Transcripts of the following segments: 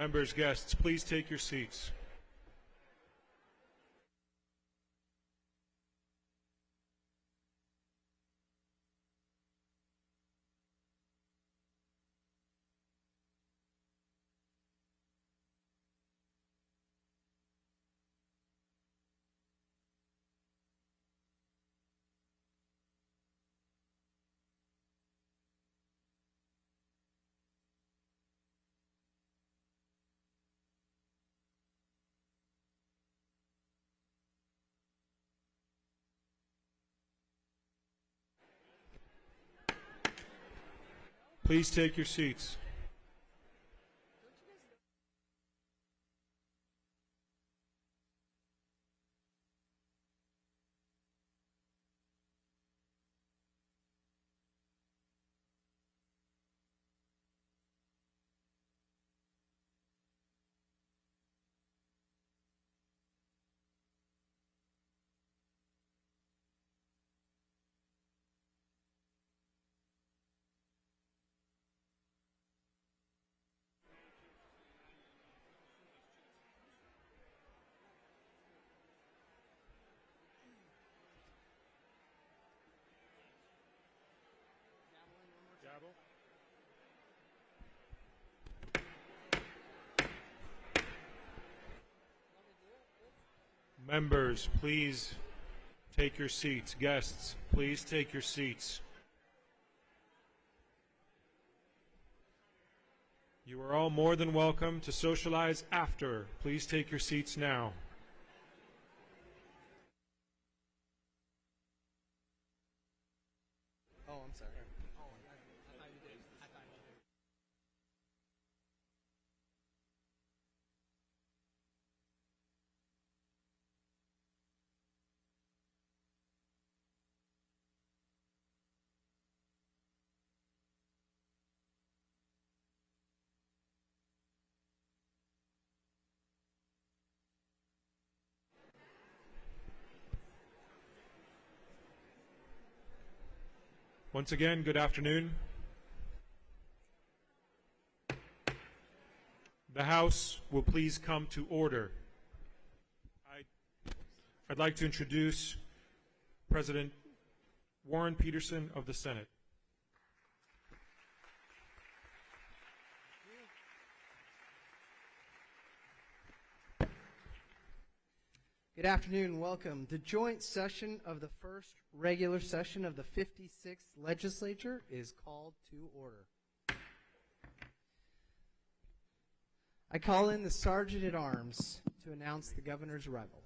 Members, guests, please take your seats. Please take your seats. Members, please take your seats. Guests, please take your seats. You are all more than welcome to socialize after. Please take your seats now. Oh, I'm sorry. Once again, good afternoon. The House will please come to order. I'd like to introduce President Warren Peterson of the Senate. Good afternoon. Welcome. The joint session of the first regular session of the 56th Legislature is called to order. I call in the Sergeant at Arms to announce the Governor's arrival.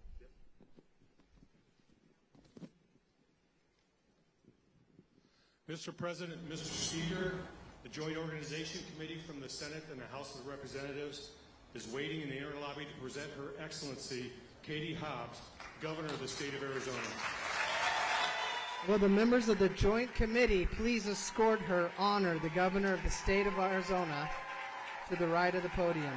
Mr. President, Mr. Speaker, the Joint Organization Committee from the Senate and the House of Representatives is waiting in the inner lobby to present Her Excellency Katie Hobbs, Governor of the State of Arizona. Will the members of the Joint Committee please escort her honor, the Governor of the State of Arizona, to the right of the podium.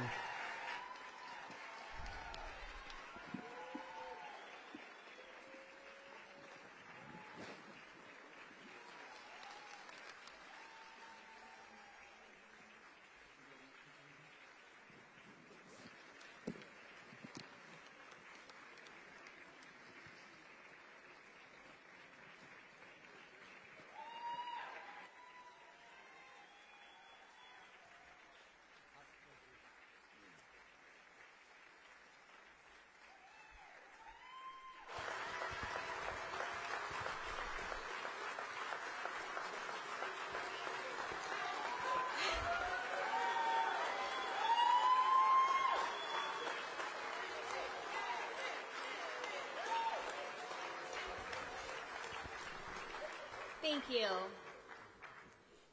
Thank you.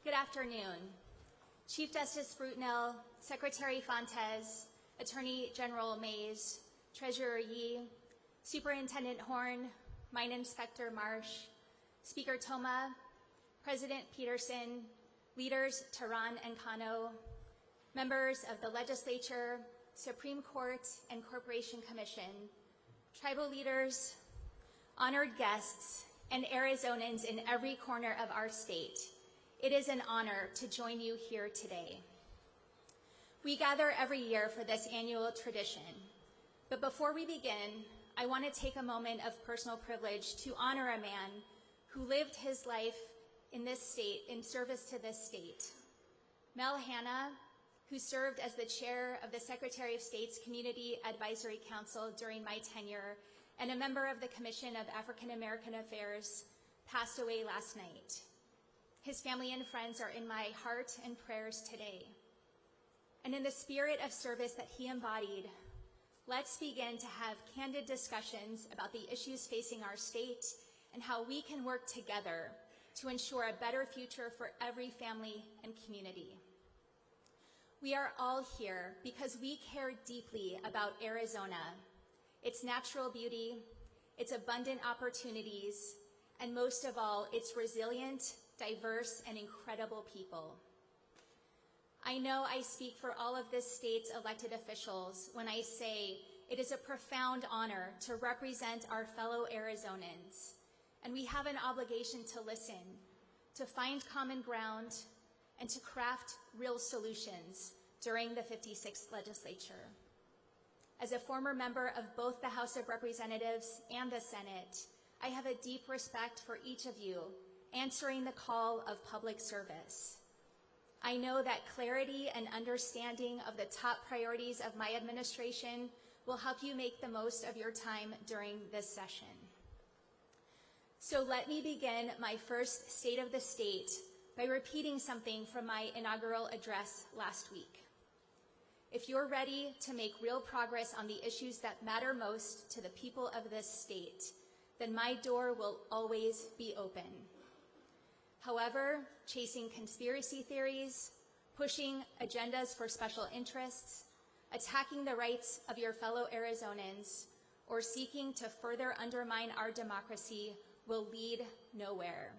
Good afternoon. Chief Justice Brutenell, Secretary Fontes, Attorney General Mays, Treasurer Yee, Superintendent Horn, Mine Inspector Marsh, Speaker Toma, President Peterson, leaders Tehran and Kano, members of the Legislature, Supreme Court, and Corporation Commission, tribal leaders, honored guests, and Arizonans in every corner of our state. It is an honor to join you here today. We gather every year for this annual tradition. But before we begin, I want to take a moment of personal privilege to honor a man who lived his life in this state, in service to this state. Mel Hanna, who served as the chair of the Secretary of State's Community Advisory Council during my tenure and a member of the Commission of African American Affairs, passed away last night. His family and friends are in my heart and prayers today. And in the spirit of service that he embodied, let's begin to have candid discussions about the issues facing our state and how we can work together to ensure a better future for every family and community. We are all here because we care deeply about Arizona, its natural beauty, its abundant opportunities, and most of all, its resilient, diverse, and incredible people. I know I speak for all of this state's elected officials when I say it is a profound honor to represent our fellow Arizonans, and we have an obligation to listen, to find common ground, and to craft real solutions during the 56th legislature. As a former member of both the House of Representatives and the Senate, I have a deep respect for each of you answering the call of public service. I know that clarity and understanding of the top priorities of my administration will help you make the most of your time during this session. So let me begin my first State of the State by repeating something from my inaugural address last week. If you're ready to make real progress on the issues that matter most to the people of this state, then my door will always be open. However, chasing conspiracy theories, pushing agendas for special interests, attacking the rights of your fellow Arizonans, or seeking to further undermine our democracy will lead nowhere.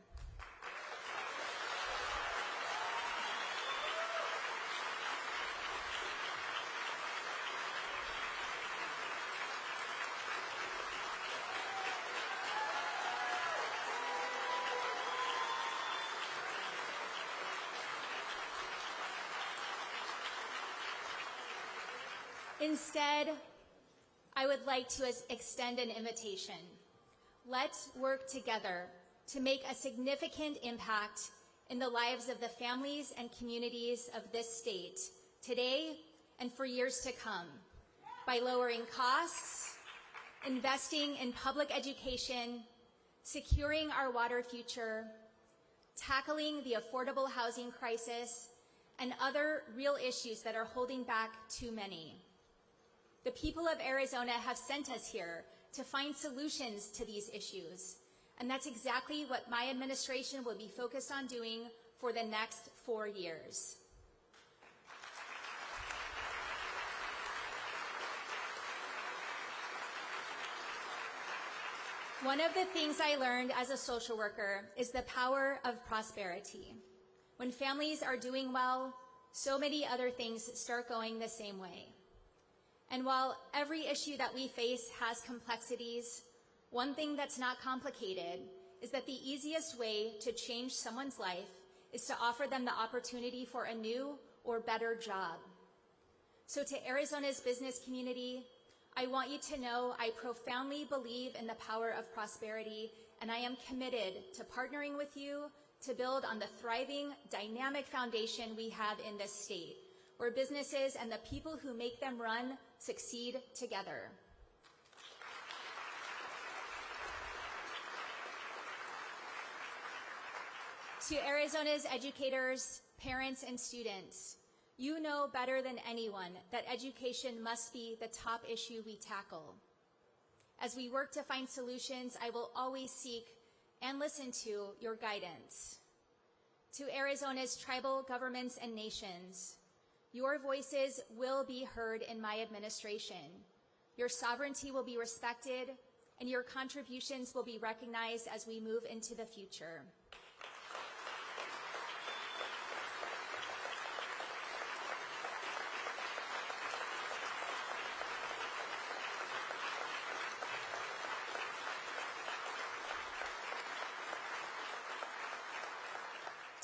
Instead, I would like to extend an invitation. Let's work together to make a significant impact in the lives of the families and communities of this state today and for years to come by lowering costs, investing in public education, securing our water future, tackling the affordable housing crisis, and other real issues that are holding back too many. The people of Arizona have sent us here to find solutions to these issues, and that's exactly what my administration will be focused on doing for the next 4 years. One of the things I learned as a social worker is the power of prosperity. When families are doing well, so many other things start going the same way. And while every issue that we face has complexities, one thing that's not complicated is that the easiest way to change someone's life is to offer them the opportunity for a new or better job. So to Arizona's business community, I want you to know I profoundly believe in the power of prosperity, and I am committed to partnering with you to build on the thriving, dynamic foundation we have in this state, where businesses and the people who make them run succeed together. To Arizona's educators, parents, and students, you know better than anyone that education must be the top issue we tackle. As we work to find solutions, I will always seek and listen to your guidance. To Arizona's tribal governments and nations, your voices will be heard in my administration. Your sovereignty will be respected, and your contributions will be recognized as we move into the future.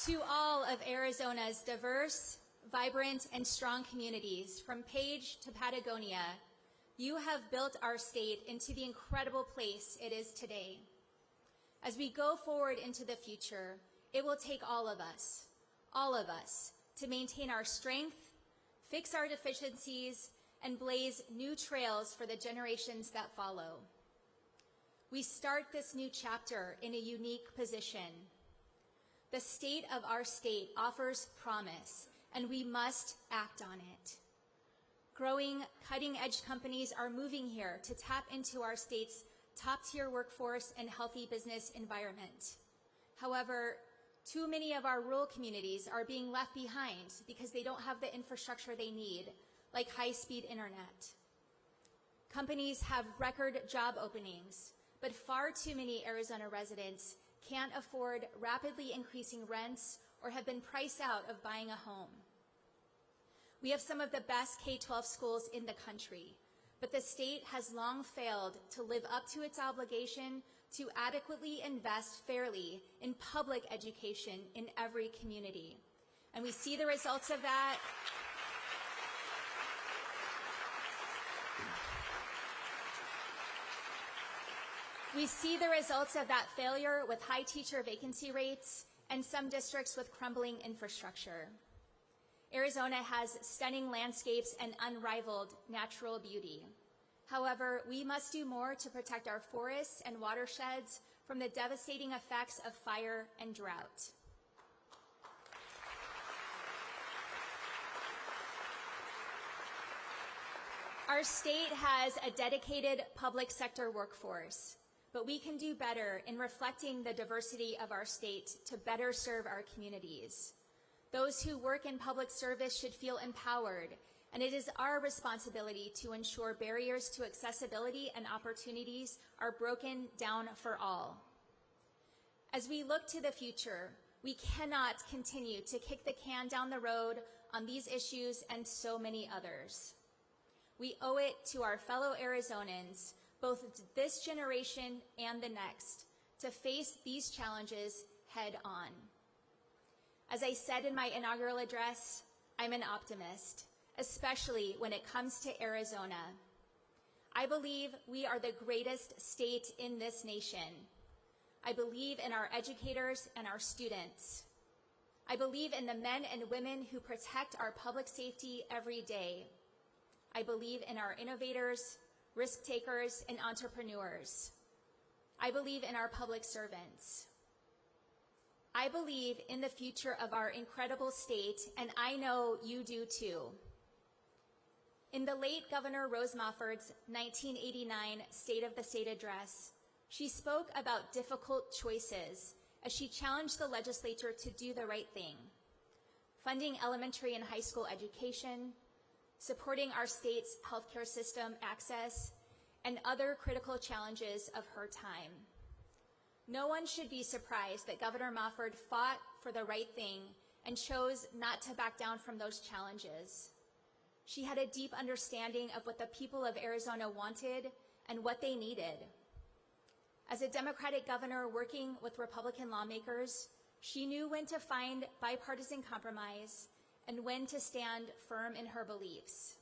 To all of Arizona's diverse, vibrant, and strong communities from Page to Patagonia, you have built our state into the incredible place it is today. As we go forward into the future, it will take all of us, to maintain our strength, fix our deficiencies, and blaze new trails for the generations that follow. We start this new chapter in a unique position. The state of our state offers promise, and we must act on it. Growing, cutting-edge companies are moving here to tap into our state's top-tier workforce and healthy business environment. However, too many of our rural communities are being left behind because they don't have the infrastructure they need, like high-speed internet. Companies have record job openings, but far too many Arizona residents can't afford rapidly increasing rents or have been priced out of buying a home. We have some of the best K-12 schools in the country, but the state has long failed to live up to its obligation to adequately invest fairly in public education in every community. And we see the results of that. We see the results of that failure with high teacher vacancy rates and some districts with crumbling infrastructure. Arizona has stunning landscapes and unrivaled natural beauty. However, we must do more to protect our forests and watersheds from the devastating effects of fire and drought. Our state has a dedicated public sector workforce, but we can do better in reflecting the diversity of our state to better serve our communities. Those who work in public service should feel empowered, and it is our responsibility to ensure barriers to accessibility and opportunities are broken down for all. As we look to the future, we cannot continue to kick the can down the road on these issues and so many others. We owe it to our fellow Arizonans, both this generation and the next, to face these challenges head on. As I said in my inaugural address, I'm an optimist, especially when it comes to Arizona. I believe we are the greatest state in this nation. I believe in our educators and our students. I believe in the men and women who protect our public safety every day. I believe in our innovators, risk takers, and entrepreneurs. I believe in our public servants. I believe in the future of our incredible state, and I know you do too. In the late Governor Rose Mofford's 1989 State of the State address, she spoke about difficult choices as she challenged the legislature to do the right thing, funding elementary and high school education, supporting our state's healthcare system access, and other critical challenges of her time. No one should be surprised that Governor Mofford fought for the right thing and chose not to back down from those challenges. She had a deep understanding of what the people of Arizona wanted and what they needed. As a Democratic governor working with Republican lawmakers, she knew when to find bipartisan compromise and when to stand firm in her beliefs.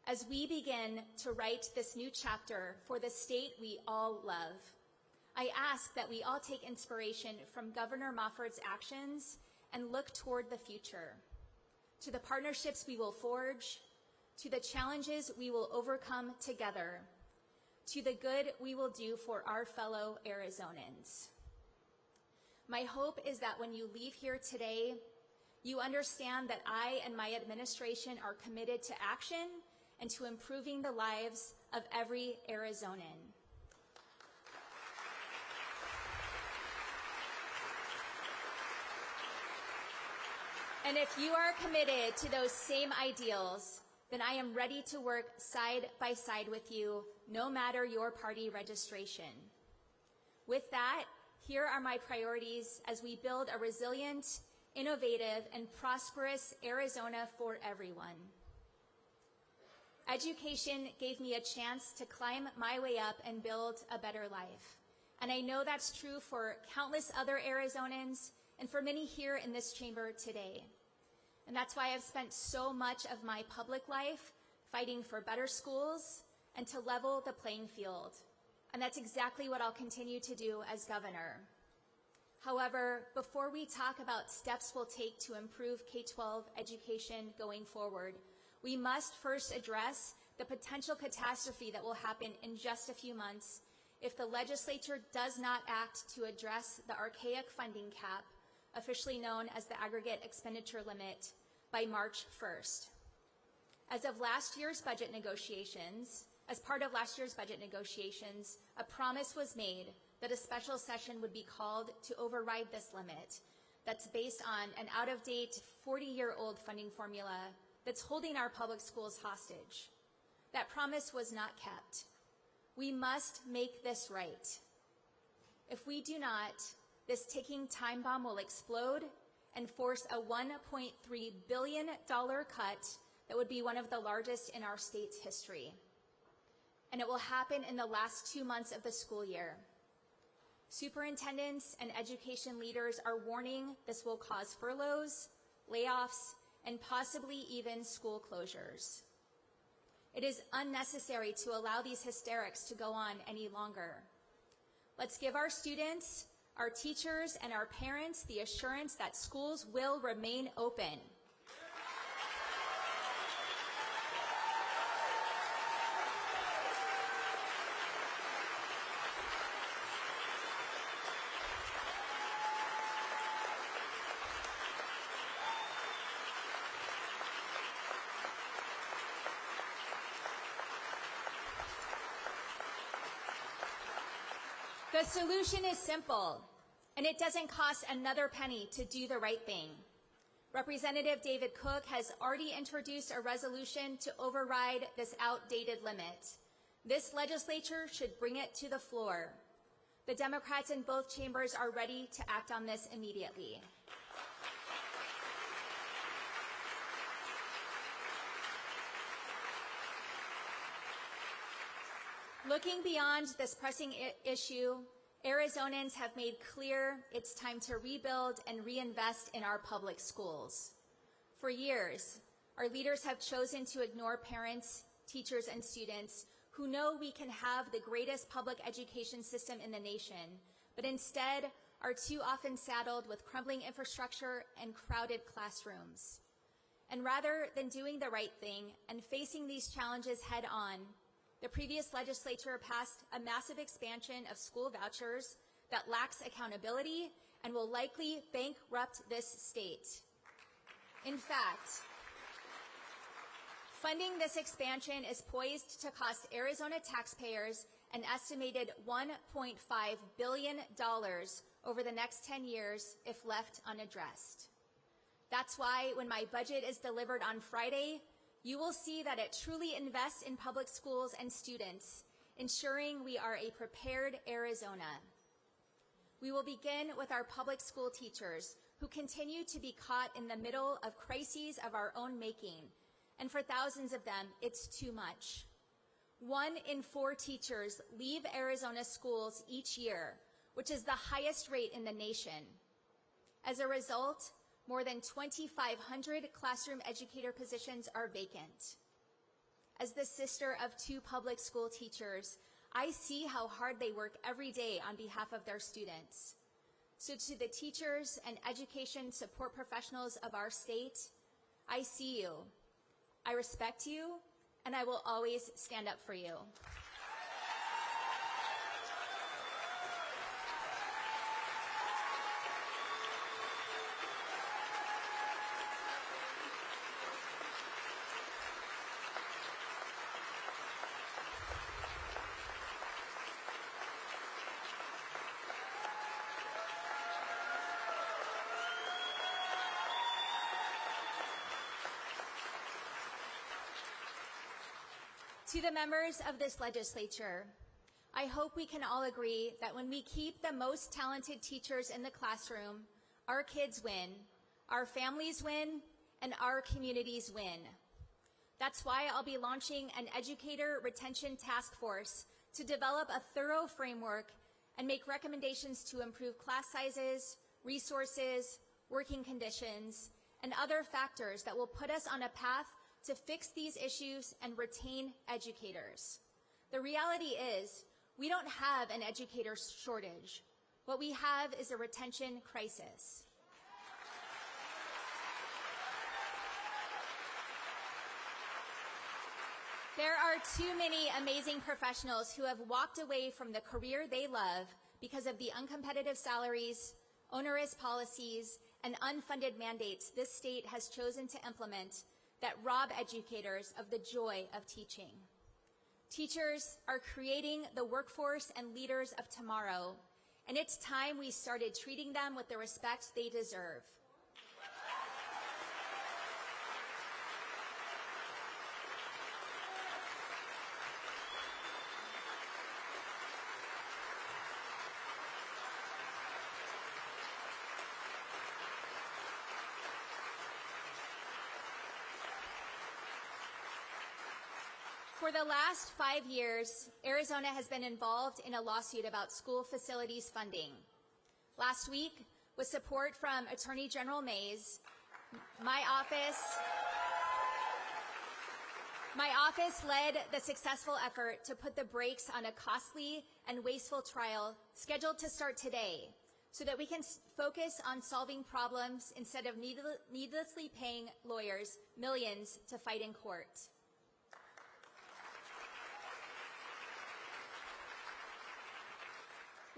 As we begin to write this new chapter for the state we all love, I ask that we all take inspiration from Governor Mofford's actions and look toward the future, to the partnerships we will forge, to the challenges we will overcome together, to the good we will do for our fellow Arizonans. My hope is that when you leave here today, you understand that I and my administration are committed to action and to improving the lives of every Arizonan. And if you are committed to those same ideals, then I am ready to work side by side with you, no matter your party registration. With that, here are my priorities as we build a resilient, innovative, and prosperous Arizona for everyone. Education gave me a chance to climb my way up and build a better life. And I know that's true for countless other Arizonans and for many here in this chamber today. And that's why I've spent so much of my public life fighting for better schools and to level the playing field. And that's exactly what I'll continue to do as governor. However, before we talk about steps we'll take to improve K-12 education going forward, we must first address the potential catastrophe that will happen in just a few months if the legislature does not act to address the archaic funding cap, officially known as the aggregate expenditure limit, by March 1st. As part of last year's budget negotiations, a promise was made that a special session would be called to override this limit that's based on an out-of-date 40-year-old funding formula that's holding our public schools hostage. That promise was not kept. We must make this right. If we do not, this ticking time bomb will explode and force a $1.3 billion cut that would be one of the largest in our state's history. And it will happen in the last 2 months of the school year. Superintendents and education leaders are warning this will cause furloughs, layoffs, and possibly even school closures. It is unnecessary to allow these hysterics to go on any longer. Let's give our students, our teachers, and our parents the assurance that schools will remain open. The solution is simple, and it doesn't cost another penny to do the right thing. Representative David Cook has already introduced a resolution to override this outdated limit. This legislature should bring it to the floor. The Democrats in both chambers are ready to act on this immediately. Looking beyond this pressing issue, Arizonans have made clear it's time to rebuild and reinvest in our public schools. For years, our leaders have chosen to ignore parents, teachers, and students who know we can have the greatest public education system in the nation, but instead are too often saddled with crumbling infrastructure and crowded classrooms. And rather than doing the right thing and facing these challenges head on, the previous legislature passed a massive expansion of school vouchers that lacks accountability and will likely bankrupt this state. In fact, funding this expansion is poised to cost Arizona taxpayers an estimated $1.5 billion over the next 10 years if left unaddressed. That's why when my budget is delivered on Friday, you will see that it truly invests in public schools and students, ensuring we are a prepared Arizona. We will begin with our public school teachers, who continue to be caught in the middle of crises of our own making, and for thousands of them, it's too much. 1 in 4 teachers leave Arizona schools each year, which is the highest rate in the nation. As a result, more than 2,500 classroom educator positions are vacant. As the sister of 2 public school teachers, I see how hard they work every day on behalf of their students. So to the teachers and education support professionals of our state, I see you, I respect you, and I will always stand up for you. To the members of this legislature, I hope we can all agree that when we keep the most talented teachers in the classroom, our kids win, our families win, and our communities win. That's why I'll be launching an educator retention task force to develop a thorough framework and make recommendations to improve class sizes, resources, working conditions, and other factors that will put us on a path to fix these issues and retain educators. The reality is, we don't have an educator shortage. What we have is a retention crisis. There are too many amazing professionals who have walked away from the career they love because of the uncompetitive salaries, onerous policies, and unfunded mandates this state has chosen to implement that rob educators of the joy of teaching. Teachers are creating the workforce and leaders of tomorrow, and it's time we started treating them with the respect they deserve. For the last 5 years, Arizona has been involved in a lawsuit about school facilities funding. Last week, with support from Attorney General Mays, my office led the successful effort to put the brakes on a costly and wasteful trial scheduled to start today so that we can focus on solving problems instead of needlessly paying lawyers millions to fight in court.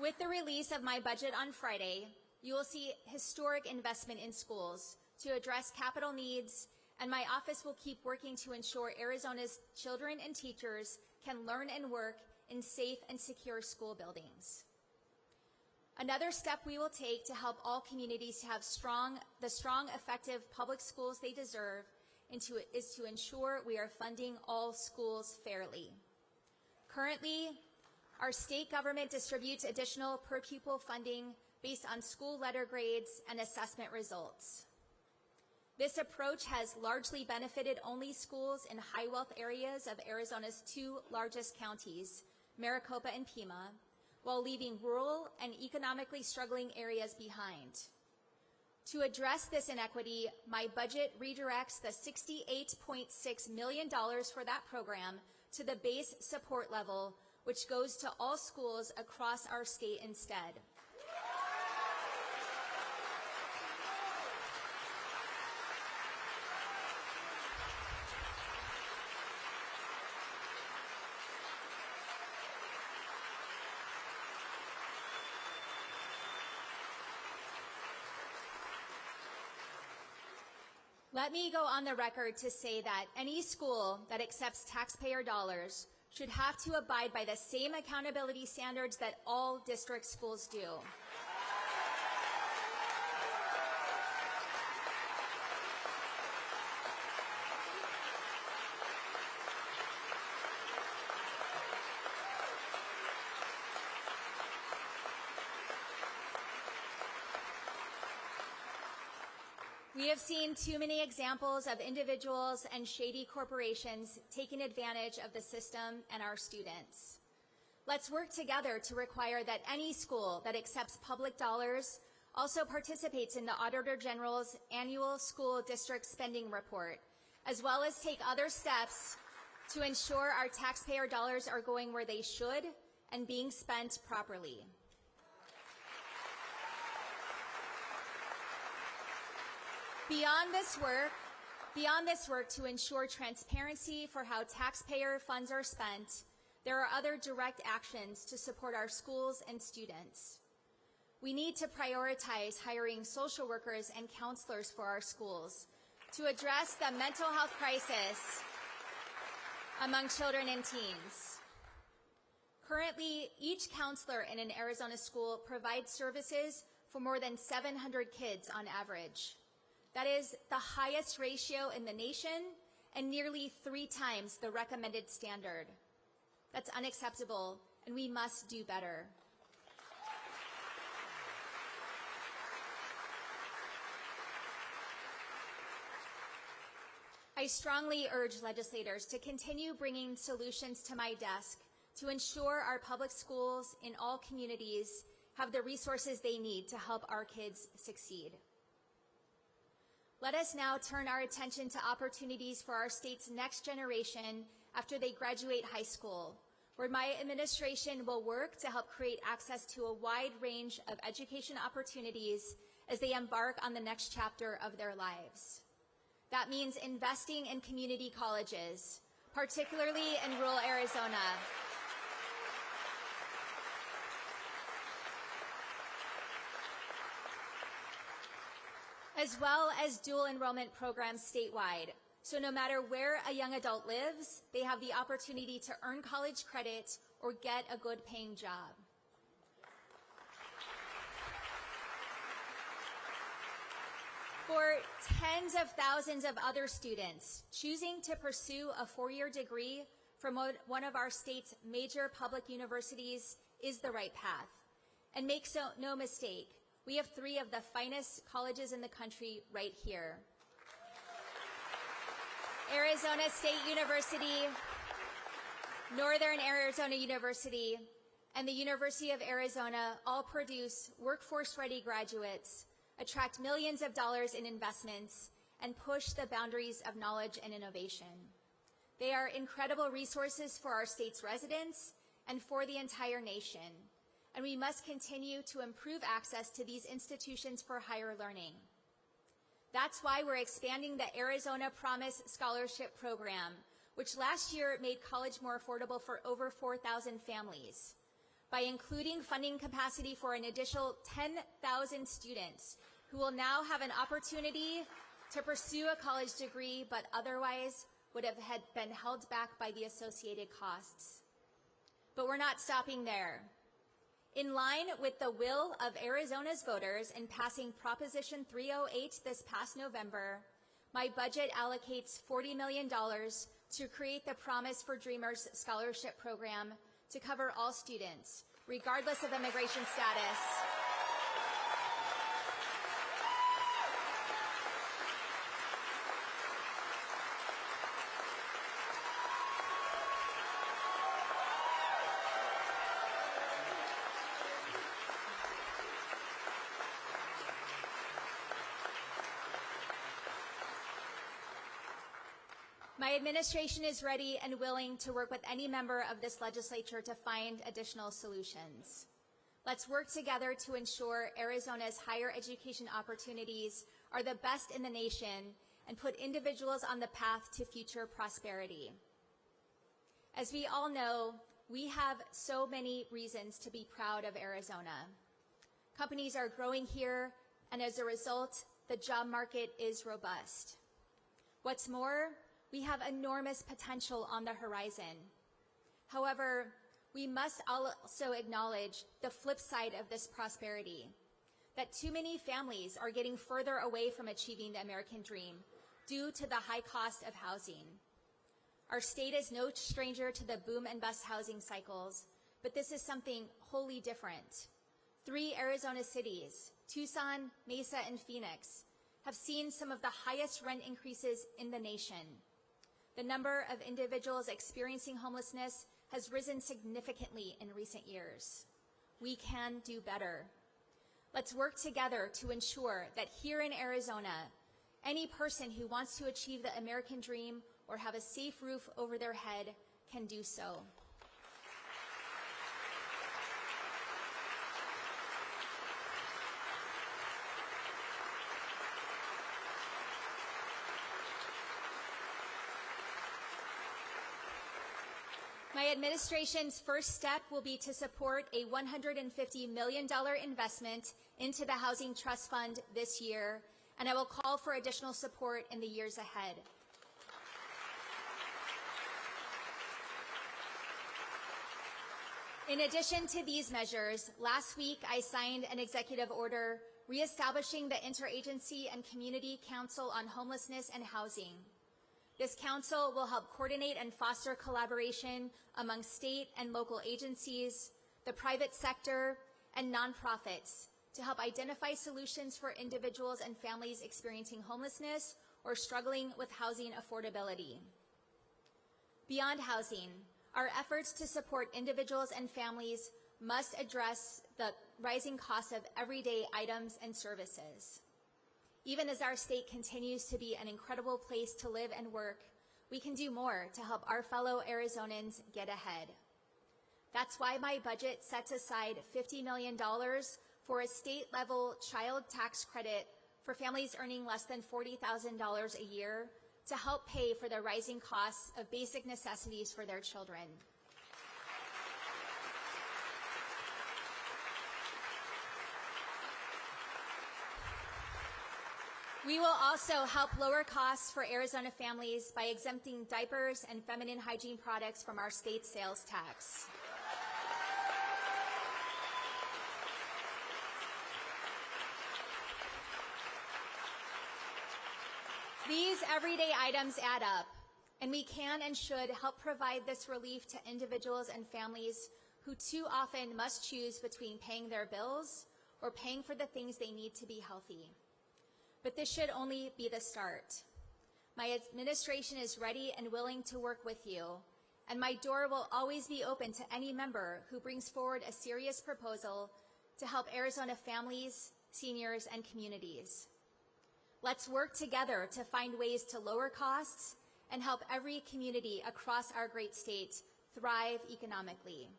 With the release of my budget on Friday, you will see historic investment in schools to address capital needs, and my office will keep working to ensure Arizona's children and teachers can learn and work in safe and secure school buildings. Another step we will take to help all communities to have the strong, effective public schools they deserve is to ensure we are funding all schools fairly. Currently, our state government distributes additional per-pupil funding based on school letter grades and assessment results. This approach has largely benefited only schools in high-wealth areas of Arizona's two largest counties, Maricopa and Pima, while leaving rural and economically struggling areas behind. To address this inequity, my budget redirects the $68.6 million for that program to the base support level, which goes to all schools across our state instead. Let me go on the record to say that any school that accepts taxpayer dollars should have to abide by the same accountability standards that all district schools do. We have seen too many examples of individuals and shady corporations taking advantage of the system and our students. Let's work together to require that any school that accepts public dollars also participates in the Auditor General's annual school district spending report, as well as take other steps to ensure our taxpayer dollars are going where they should and being spent properly. Beyond this work to ensure transparency for how taxpayer funds are spent, there are other direct actions to support our schools and students. We need to prioritize hiring social workers and counselors for our schools to address the mental health crisis among children and teens. Currently, each counselor in an Arizona school provides services for more than 700 kids on average. That is the highest ratio in the nation and nearly 3 times the recommended standard. That's unacceptable, and we must do better. I strongly urge legislators to continue bringing solutions to my desk to ensure our public schools in all communities have the resources they need to help our kids succeed. Let us now turn our attention to opportunities for our state's next generation after they graduate high school, where my administration will work to help create access to a wide range of education opportunities as they embark on the next chapter of their lives. That means investing in community colleges, particularly in rural Arizona. As well as dual enrollment programs statewide. So no matter where a young adult lives, they have the opportunity to earn college credit or get a good paying job. For tens of thousands of other students, choosing to pursue a four-year degree from one of our state's major public universities is the right path. And make no mistake, we have three of the finest colleges in the country right here. Arizona State University, Northern Arizona University, and the University of Arizona all produce workforce-ready graduates, attract millions of dollars in investments, and push the boundaries of knowledge and innovation. They are incredible resources for our state's residents and for the entire nation, and we must continue to improve access to these institutions for higher learning. That's why we're expanding the Arizona Promise Scholarship Program, which last year made college more affordable for over 4,000 families, by including funding capacity for an additional 10,000 students who will now have an opportunity to pursue a college degree but otherwise would have been held back by the associated costs. But we're not stopping there. In line with the will of Arizona's voters in passing Proposition 308 this past November, my budget allocates $40 million to create the Promise for Dreamers Scholarship Program to cover all students, regardless of immigration status. My administration is ready and willing to work with any member of this legislature to find additional solutions. Let's work together to ensure Arizona's higher education opportunities are the best in the nation and put individuals on the path to future prosperity. As we all know, we have so many reasons to be proud of Arizona. Companies are growing here, and as a result, the job market is robust. What's more, we have enormous potential on the horizon. However, we must also acknowledge the flip side of this prosperity, that too many families are getting further away from achieving the American dream due to the high cost of housing. Our state is no stranger to the boom and bust housing cycles, but this is something wholly different. 3 Arizona cities, Tucson, Mesa, and Phoenix, have seen some of the highest rent increases in the nation. The number of individuals experiencing homelessness has risen significantly in recent years. We can do better. Let's work together to ensure that here in Arizona, any person who wants to achieve the American dream or have a safe roof over their head can do so. My administration's first step will be to support a $150 million investment into the Housing Trust Fund this year, and I will call for additional support in the years ahead. In addition to these measures, last week I signed an executive order reestablishing the Interagency and Community Council on Homelessness and Housing. This council will help coordinate and foster collaboration among state and local agencies, the private sector, and nonprofits to help identify solutions for individuals and families experiencing homelessness or struggling with housing affordability. Beyond housing, our efforts to support individuals and families must address the rising costs of everyday items and services. Even as our state continues to be an incredible place to live and work, we can do more to help our fellow Arizonans get ahead. That's why my budget sets aside $50 million for a state-level child tax credit for families earning less than $40,000 a year to help pay for the rising costs of basic necessities for their children. We will also help lower costs for Arizona families by exempting diapers and feminine hygiene products from our state sales tax. These everyday items add up, and we can and should help provide this relief to individuals and families who too often must choose between paying their bills or paying for the things they need to be healthy. But this should only be the start. My administration is ready and willing to work with you, and my door will always be open to any member who brings forward a serious proposal to help Arizona families, seniors, and communities. Let's work together to find ways to lower costs and help every community across our great state thrive economically.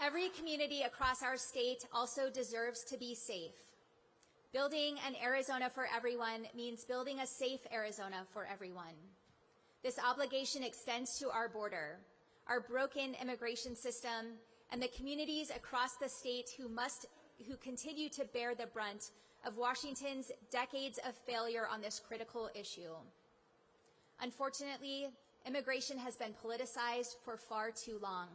Every community across our state also deserves to be safe. Building an Arizona for everyone means building a safe Arizona for everyone. This obligation extends to our border, our broken immigration system, and the communities across the state who continue to bear the brunt of Washington's decades of failure on this critical issue. Unfortunately, immigration has been politicized for far too long.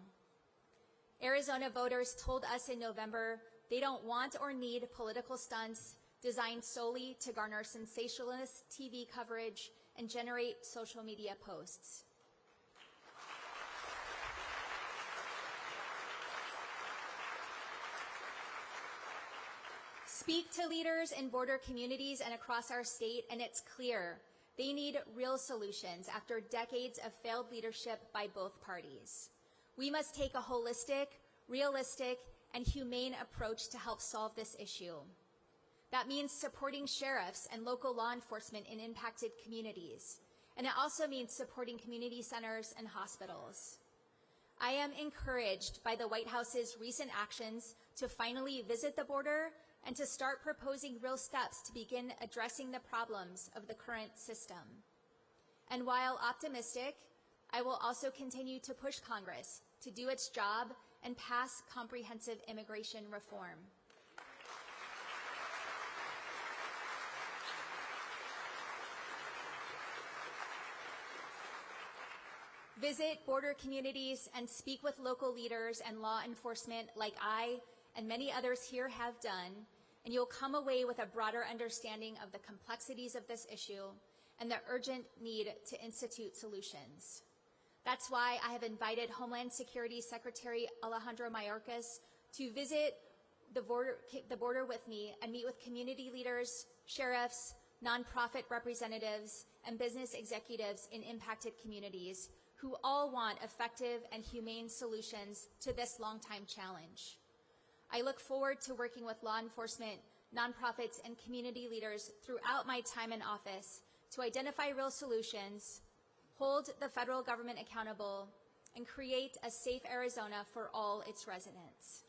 Arizona voters told us in November they don't want or need political stunts designed solely to garner sensationalist TV coverage and generate social media posts. Speak to leaders in border communities and across our state, and it's clear they need real solutions after decades of failed leadership by both parties. We must take a holistic, realistic, and humane approach to help solve this issue. That means supporting sheriffs and local law enforcement in impacted communities, and it also means supporting community centers and hospitals. I am encouraged by the White House's recent actions to finally visit the border and to start proposing real steps to begin addressing the problems of the current system. And while optimistic, I will also continue to push Congress to do its job and pass comprehensive immigration reform. Visit border communities and speak with local leaders and law enforcement like I and many others here have done, and you'll come away with a broader understanding of the complexities of this issue and the urgent need to institute solutions. That's why I have invited Homeland Security Secretary Alejandro Mayorkas to visit the border with me and meet with community leaders, sheriffs, nonprofit representatives, and business executives in impacted communities who all want effective and humane solutions to this long-time challenge. I look forward to working with law enforcement, nonprofits, and community leaders throughout my time in office to identify real solutions, hold the federal government accountable, and create a safe Arizona for all its residents.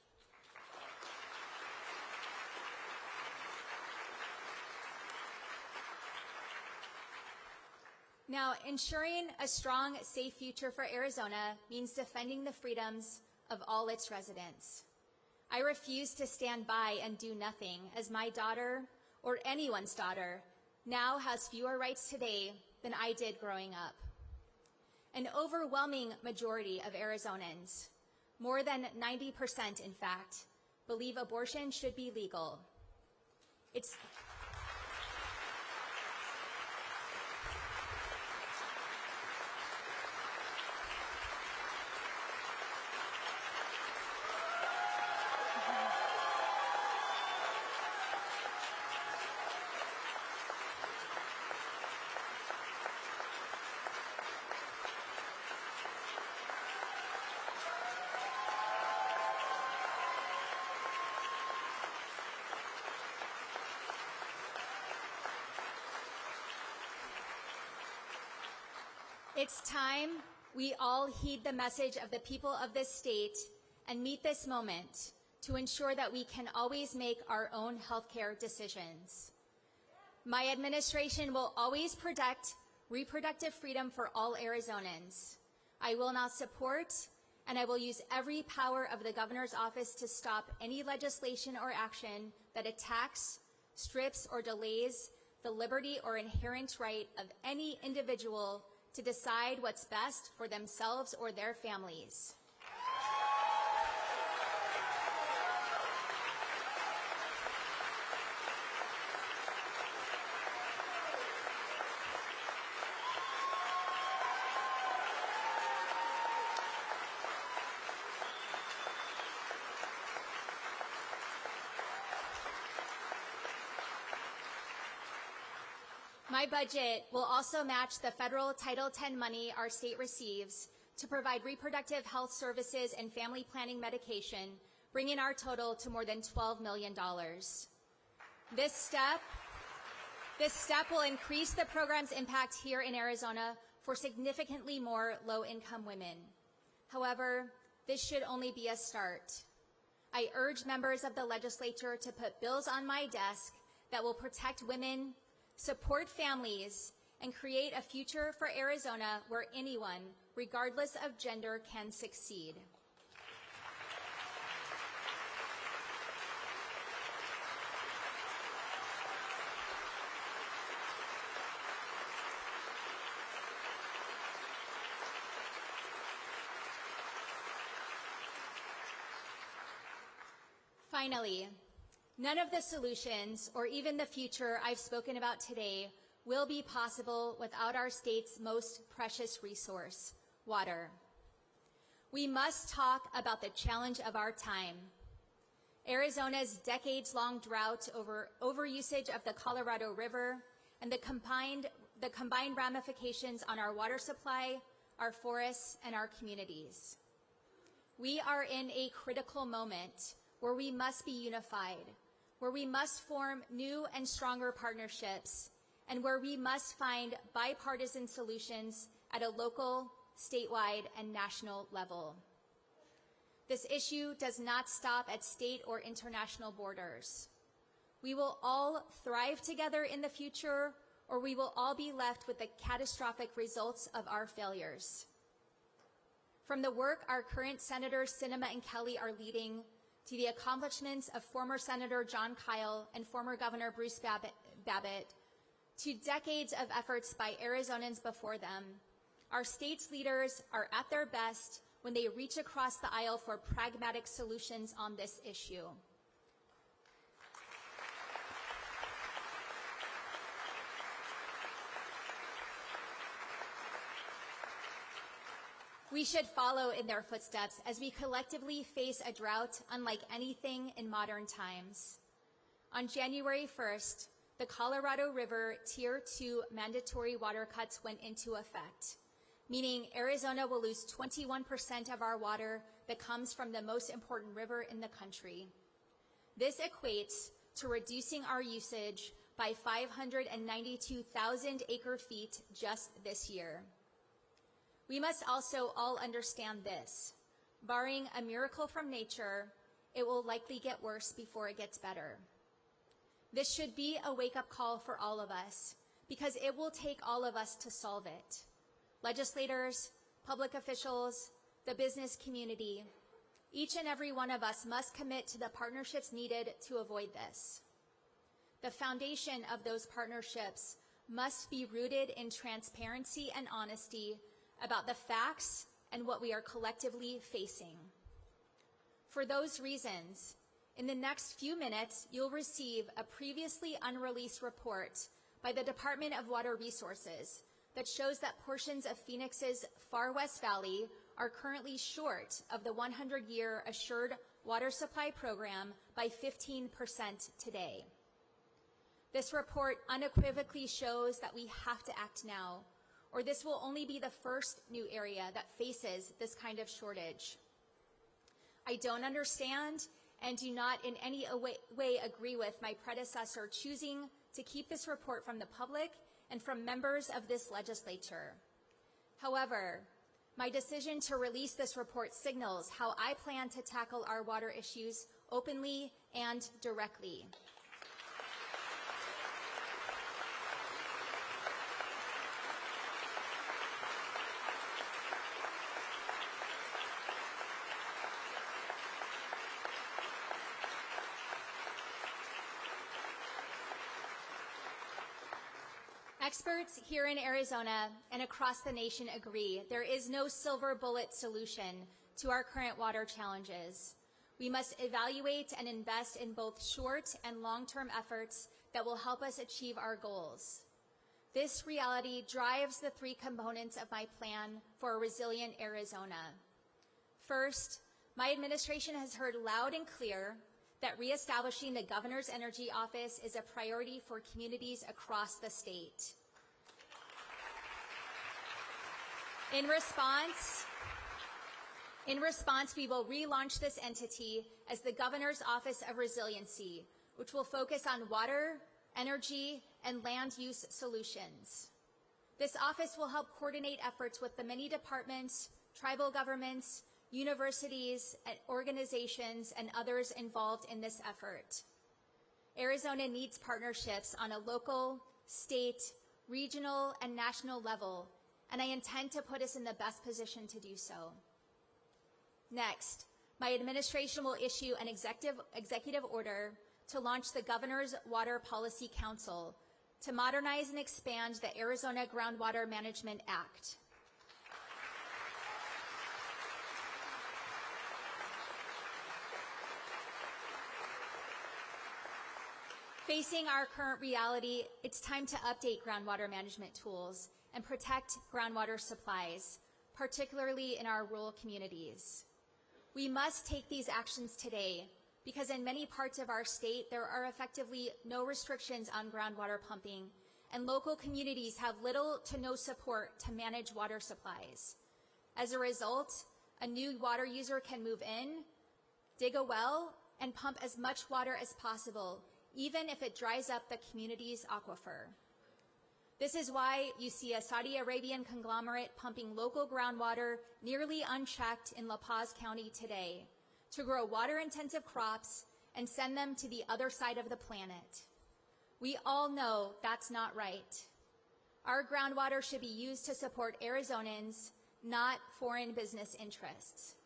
Now, ensuring a strong, safe future for Arizona means defending the freedoms of all its residents. I refuse to stand by and do nothing as my daughter, or anyone's daughter, now has fewer rights today than I did growing up. An overwhelming majority of Arizonans, more than 90% in fact, believe abortion should be legal. It's time we all heed the message of the people of this state and meet this moment to ensure that we can always make our own healthcare decisions. My administration will always protect reproductive freedom for all Arizonans. I will not support, and I will use every power of the governor's office to stop any legislation or action that attacks, strips, or delays the liberty or inherent right of any individual to decide what's best for themselves or their families. My budget will also match the federal Title X money our state receives to provide reproductive health services and family planning medication, bringing our total to more than $12 million. This step will increase the program's impact here in Arizona for significantly more low-income women. However, this should only be a start. I urge members of the legislature to put bills on my desk that will protect women, support families, and create a future for Arizona where anyone, regardless of gender, can succeed. Finally, none of the solutions or even the future I've spoken about today will be possible without our state's most precious resource, water. We must talk about the challenge of our time. Arizona's decades-long drought over overusage of the Colorado River and the combined ramifications on our water supply, our forests, and our communities. We are in a critical moment where we must be unified, where we must form new and stronger partnerships, and where we must find bipartisan solutions at a local, statewide, and national level. This issue does not stop at state or international borders. We will all thrive together in the future, or we will all be left with the catastrophic results of our failures. From the work our current Senators Sinema and Kelly are leading, to the accomplishments of former Senator John Kyle and former Governor Bruce Babbitt, to decades of efforts by Arizonans before them, our state's leaders are at their best when they reach across the aisle for pragmatic solutions on this issue. We should follow in their footsteps as we collectively face a drought unlike anything in modern times. On January 1st, the Colorado River Tier 2 mandatory water cuts went into effect, meaning Arizona will lose 21% of our water that comes from the most important river in the country. This equates to reducing our usage by 592,000 acre-feet just this year. We must also all understand this. Barring a miracle from nature, it will likely get worse before it gets better. This should be a wake-up call for all of us, because it will take all of us to solve it. Legislators, public officials, the business community, each and every one of us must commit to the partnerships needed to avoid this. The foundation of those partnerships must be rooted in transparency and honesty about the facts and what we are collectively facing. For those reasons, in the next few minutes, you'll receive a previously unreleased report by the Department of Water Resources that shows that portions of Phoenix's Far West Valley are currently short of the 100-year Assured Water Supply Program by 15% today. This report unequivocally shows that we have to act now, or this will only be the first new area that faces this kind of shortage. I don't understand and do not in any way agree with my predecessor choosing to keep this report from the public and from members of this legislature. However, my decision to release this report signals how I plan to tackle our water issues openly and directly. Experts here in Arizona and across the nation agree there is no silver bullet solution to our current water challenges. We must evaluate and invest in both short and long-term efforts that will help us achieve our goals. This reality drives the three components of my plan for a resilient Arizona. First, my administration has heard loud and clear that reestablishing the Governor's Energy Office is a priority for communities across the state. In response, we will relaunch this entity as the Governor's Office of Resiliency, which will focus on water, energy, and land use solutions. This office will help coordinate efforts with the many departments, tribal governments, universities, organizations, and others involved in this effort. Arizona needs partnerships on a local, state, regional, and national level, and I intend to put us in the best position to do so. Next, my administration will issue an executive order to launch the Governor's Water Policy Council to modernize and expand the Arizona Groundwater Management Act. Facing our current reality, it's time to update groundwater management tools and protect groundwater supplies, particularly in our rural communities. We must take these actions today because in many parts of our state, there are effectively no restrictions on groundwater pumping, and local communities have little to no support to manage water supplies. As a result, a new water user can move in, dig a well, and pump as much water as possible, even if it dries up the community's aquifer. This is why you see a Saudi Arabian conglomerate pumping local groundwater nearly unchecked in La Paz County today to grow water-intensive crops and send them to the other side of the planet. We all know that's not right. Our groundwater should be used to support Arizonans, not foreign business interests.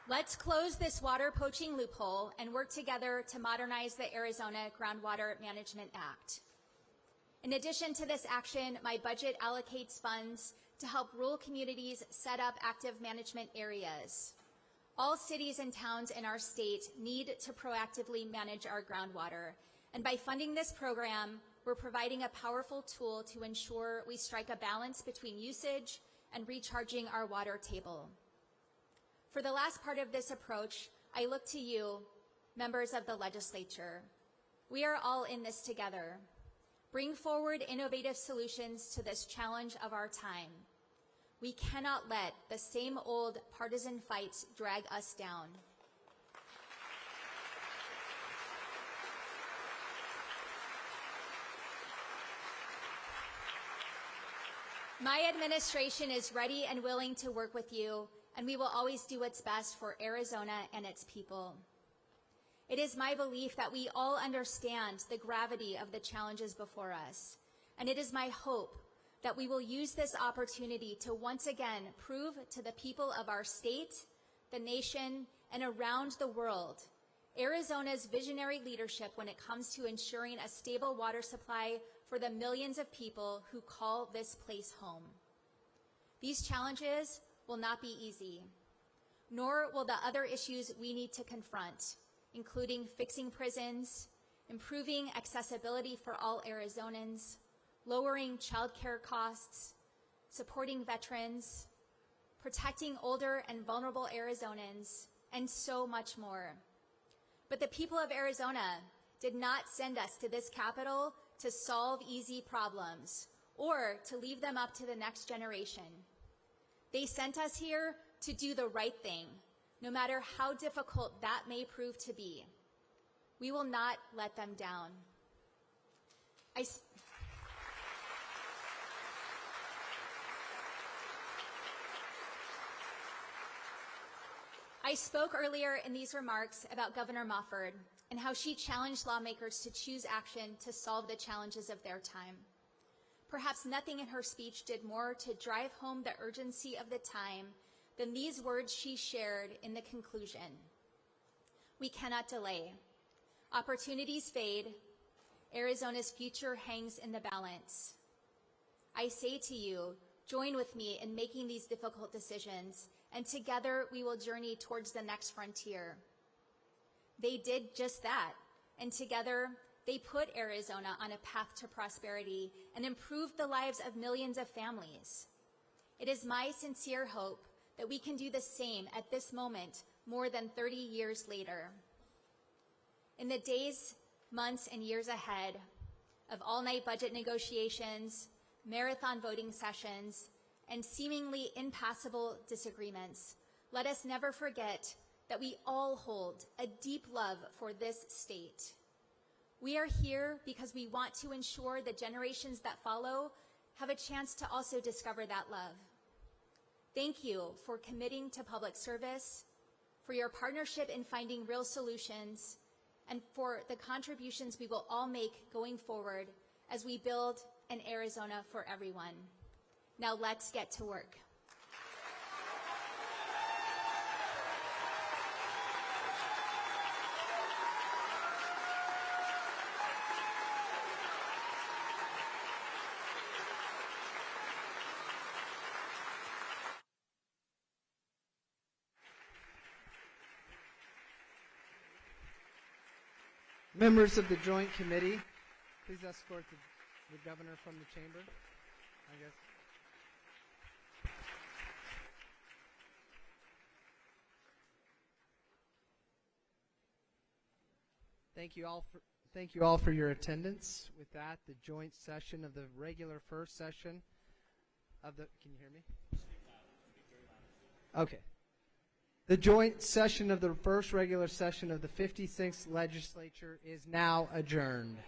Let's close this water poaching loophole and work together to modernize the Arizona Groundwater Management Act. In addition to this action, my budget allocates funds to help rural communities set up active management areas. All cities and towns in our state need to proactively manage our groundwater, and by funding this program, we're providing a powerful tool to ensure we strike a balance between usage and recharging our water table. For the last part of this approach, I look to you, members of the legislature. We are all in this together. Bring forward innovative solutions to this challenge of our time. We cannot let the same old partisan fights drag us down. My administration is ready and willing to work with you, and we will always do what's best for Arizona and its people. It is my belief that we all understand the gravity of the challenges before us, and it is my hope that we will use this opportunity to once again prove to the people of our state, the nation, and around the world Arizona's visionary leadership when it comes to ensuring a stable water supply for the millions of people who call this place home. These challenges will not be easy, nor will the other issues we need to confront, including fixing prisons, improving accessibility for all Arizonans, lowering childcare costs, supporting veterans, protecting older and vulnerable Arizonans, and so much more. But the people of Arizona did not send us to this capital to solve easy problems or to leave them up to the next generation. They sent us here to do the right thing, no matter how difficult that may prove to be. We will not let them down. I spoke earlier in these remarks about Governor Mofford and how she challenged lawmakers to choose action to solve the challenges of their time. Perhaps nothing in her speech did more to drive home the urgency of the time than these words she shared in the conclusion. We cannot delay. Opportunities fade. Arizona's future hangs in the balance. I say to you, join with me in making these difficult decisions, and together we will journey towards the next frontier. They did just that, and together they put Arizona on a path to prosperity and improved the lives of millions of families. It is my sincere hope that we can do the same at this moment more than 30 years later. In the days, months, and years ahead of all-night budget negotiations, marathon voting sessions, and seemingly impassable disagreements, let us never forget that we all hold a deep love for this state. We are here because we want to ensure the generations that follow have a chance to also discover that love. Thank you for committing to public service, for your partnership in finding real solutions, and for the contributions we will all make going forward as we build an Arizona for everyone. Now let's get to work. Members of the Joint Committee, please escort the governor from the chamber, I guess. Thank you all for your attendance. With that, the joint session of the regular first session of the, can you hear me? Okay. The joint session of the first regular session of the 56th legislature is now adjourned.